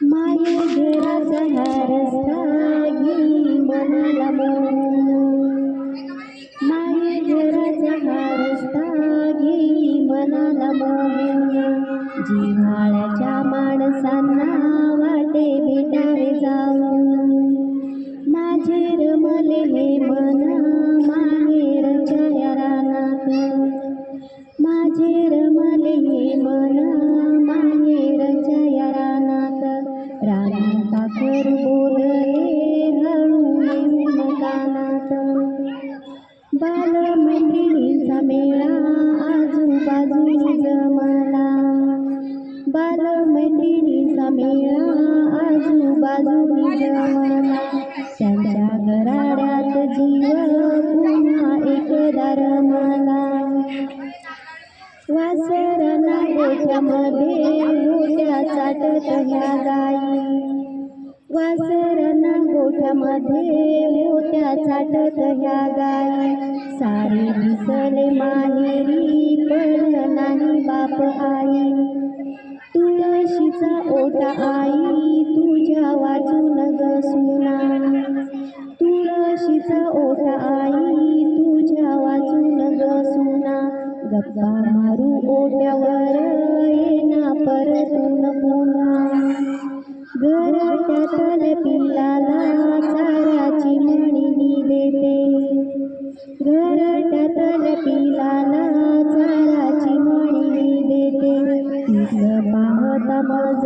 माये घेराचा हारस्ता घे मनाला मोहून, माये घेराचा हारस्ता घे मनाला मोहून, जिव्हाळ्याच्या माणसांना वाटे भेटावे जाऊन, माझे रमले हे मन माहेरच्या या रानात, माझे रमले हे मन माहेरच्या या रानात, रानी पाखर बोलले हळू येऊन कानात, बालमैत्रिणींचा मेळा आजूबाजूनी जमला, बालमैत्रिणींचा मेळा आजूबाजूनी जमला, त्यांच्या घराड्यात जीव पुन्हा एकदा रमला, वासरना गोठ्यामध्ये मोठ्या चाटत ह्या गाई, वासरना गोठ्यामध्ये मोठ्या चाटत ह्या गाई, सारी दिसले माहेरी पण नाही बाप आई, तुळशीचा ओटा आई तुझ्या वाचून ग सुना, तुळशीचा ओटा आई तुझ्या वाचून ग सुना, गप्पा मारू ओट्यावर येना परतून पुन्हा, घरट्यातल्या पिल्लाला चाराची मणी देते, घरट्यातल्या पिल्लाला चाराची मणी देते, तिथं पाहता मज